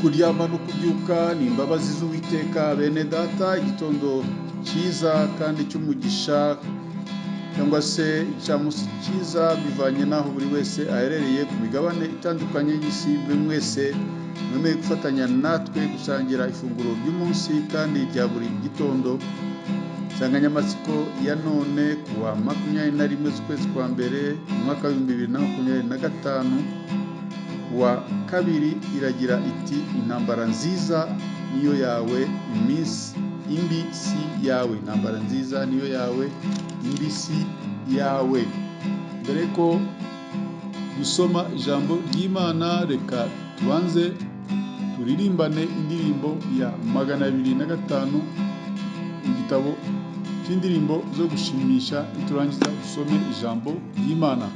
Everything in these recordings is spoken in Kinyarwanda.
kuryama no kubyuka ni imbabazi z'Uwiteka. Bene data, igitondo cyiza kandi cy'umugisha cyangwa se icyamunsi cyiza bivanye n'aho buri wese aherereye ku migabane itandukanye y'isi. Buri mwese mwemeye gufatanya natwe gusangira ifunguro ry'umunsi kandi rya buri gitondo. Insanganyamatsiko ya none kuwa 21 z'ukwezi kwa mbere mu mwaka wa 2025 wa kabiri iragira iti intambara nziza niyo yawe, imbi si yawe. Intambara nziza niyo yawe, imbi si yawe. Mbere ko dusoma ijambo ry'Imana, reka tubanze turirimbane indirimbo ya 205 mu gitabo cy'indirimbo zo gushimisha. Turangiza dusome ijambo ry'Imana.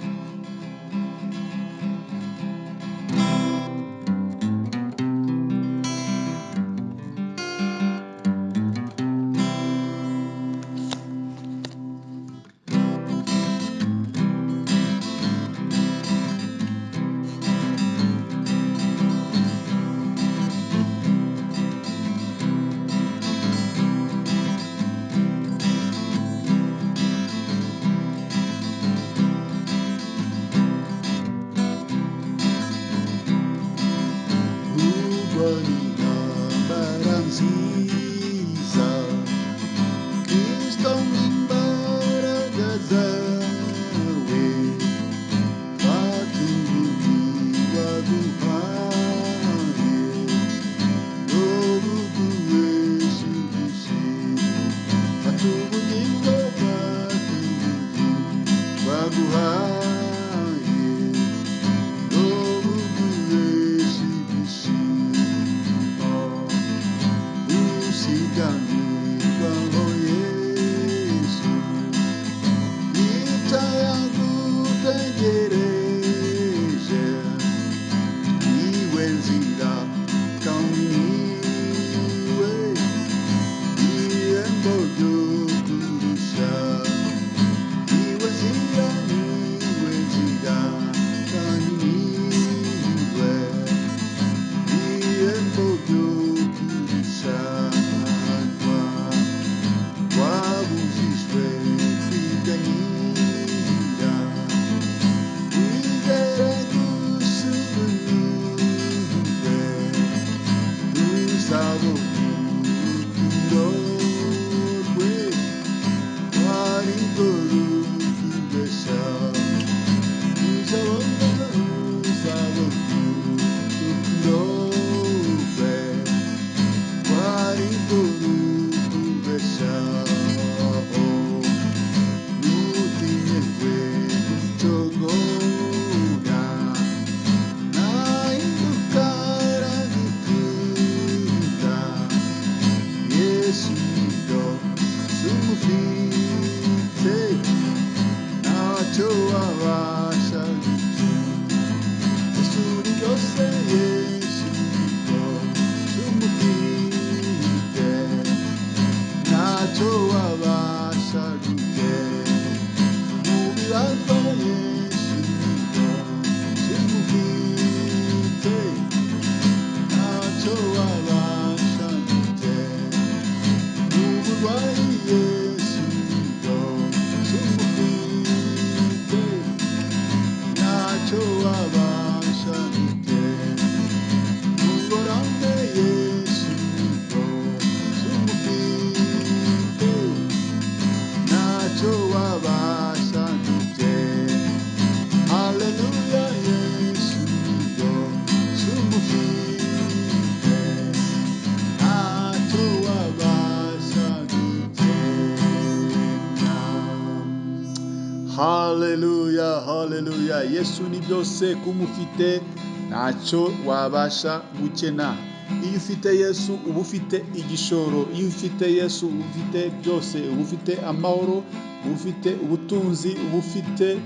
Haleluya, haleluya. Yesu ni byose, kumufite ntacyo wabasha gukena. Iyo ufite Yesu uba ufite igishoro. Iyo ufite Yesu uba ufite byose. Uba ufite amahoro, uba ufite ubutunzi, uba ufite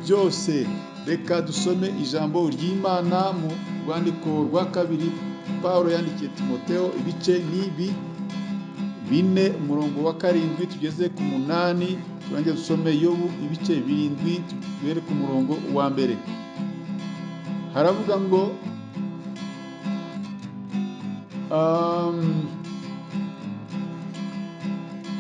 byose. Reka dusome ijambo ry'Imana mu rwandiko rwa kabiri Pawulo yandikiye Timoteyo, ibice ni 4 umurongo wa 7 tugeze ku 8. Turangiza dusome Yobu ibice 7 tugere ku murongo wa 1. Haravuga ngo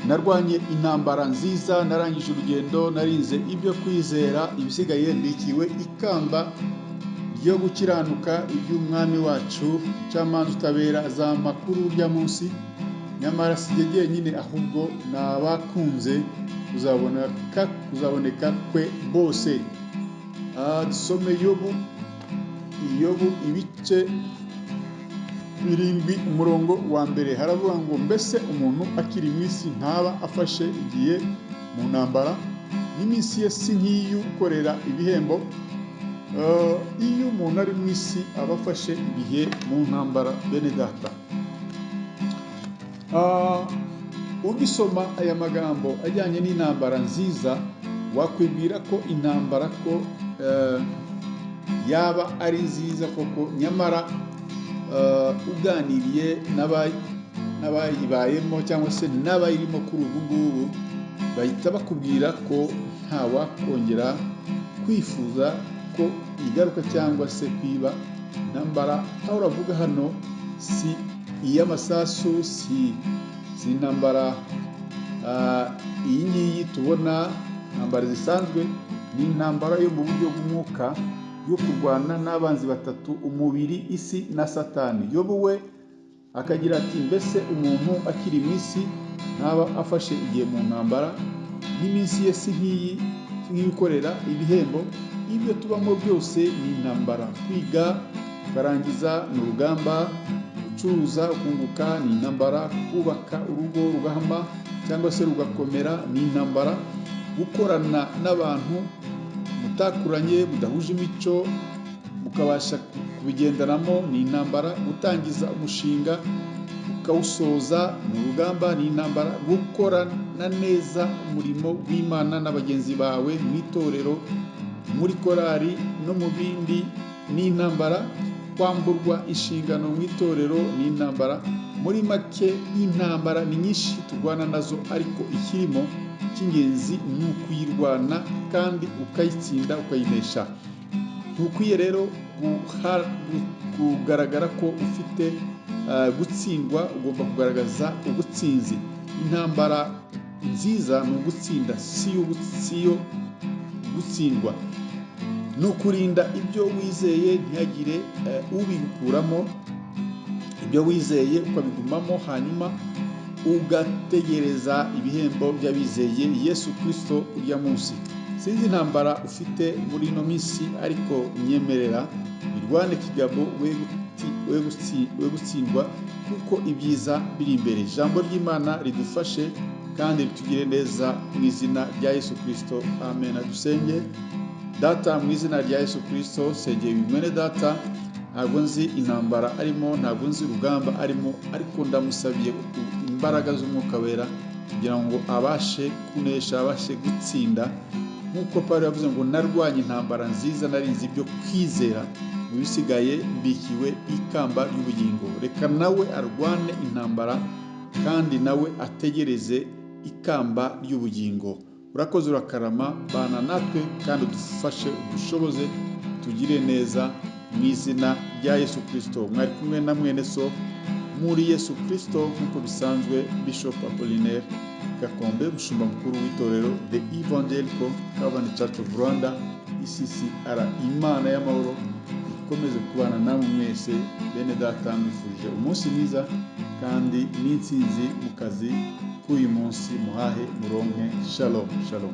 narwanye intambara nziza, narangije urugendo, narinze ibyo kwizera, ibisigaye mbikiwe ikamba ryo gukiranuka iby'umwami wacu Camanza utabera azampa kuri urya munsi. Nyamara si jye jyenyine, ahubwo n'abakunze kuzaboneka kwe bose. Dusome Yobu ibice 7 umurongo wa mbere. Haravuga ngo mbese umuntu akiri mu isi ntaba afashe igihe mu ntambara, n'iminsi ye si nk'iy'ukorera ibihembo. Iyo umuntu ari mu isi aba afashe ibihe mu ntambara, bene data. Ugisoma aya magambo ajyanye n'intambara nziza, wakwibwira ko intambara ko yaba ari nziza koko, nyamara uganiriye n'abayibayemo cyangwa se n'abayirimo kuri ubu ngubu, bahita bakubwira ko nta wakongera kwifuza ko igaruka cyangwa se kwiba. Intambara Pawulo avuga hano si iy'amasasu, si intambara iyi ngiyi tubona, intambara zisanzwe. Ni intambara yo mu buryo bw'umwuka, yo kurwana n'abanzi batatu: umubiri, isi na Satani. Yobu we akagira ati mbese umuntu akiri mu isi ntaba afashe igihe mu ntambara, n'iminsi ye si nk'iy'ukorera ibihembo. Ibyo tubamo byose ni intambara. Kwiga ukarangiza ni urugamba, gucuruza ukunguka ni intambara, kubaka urugo rugahama cyangwa se rugakomera ni intambara, gukorana n'abantu mutakuranye, mudahuje imico, mukabasha kubigendanamo ni intambara, gutangiza umushinga ukawusoza ni urugamba, ni intambara, gukorana neza umurimo w'Imana na bagenzi bawe mu itorero, muri korari no mu bindi ni intambara, kwamburwa inshingano mu itorero ni intambara. Muri make intambara ni nyinshi turwana nazo, ariko ikirimo cy'ingenzi ni ukuyirwana kandi ukayitsinda, ukayinesha. Ntukwiye rero kugaragara ko ufite gutsindwa, ugomba kugaragaza ubutsinzi. Intambara nziza ni ugutsinda, si yo gutsindwa. Ni ukurinda ibyo wizeye ntihagire ubigukuramo, ibyo wizeye ukabigumamo, hanyuma ugategereza ibihembo by'abizeye Yesu Kristo urya munsi. Sinzi intambara ufite muri ino minsi, ariko nyemerera irwane kigabo, we gutsindwa, kuko ibyiza biri imbere. Ijambo ry'Imana ridufashe kandi ritugire neza mu izina rya Yesu Kristo, amen. Dusenge. Data, mu izina rya Yesu Kristo, sengeye uyu mwene data, ntabwo nzi intambara arimo, ntabwo nzi urugamba arimo, ariko ndamusabiye imbaraga z'umwuka wera kugira ngo abashe kunesha, abashe gutsinda. Nk'uko Pawulo yavuze ngo narwanye intambara nziza, narinze ibyo kwizera, mu bisigaye mbikiwe ikamba ry'ubugingo. Reka nawe arwane intambara kandi nawe ategereze ikamba ry'ubugingo. Urakoze, urakarama, bana natwe kandi udufashe, udushoboze, tugire neza mu izina rya Yesu Kristo. Mwari kumwe na mwene so muri Yesu Kristo nk'uko bisanzwe, Bishop Apollinaire Gakombe, umushumba mukuru w'itorero The Evangelical Covenant Church of Rwanda, ECCR. Imana y'amahoro ikomeze kubana namwe mwese, bene data, mwifurije umunsi mwiza kandi n'intsinzi mu kazi k'uyu munsi. Muhahe muronke. Shalom, shalom.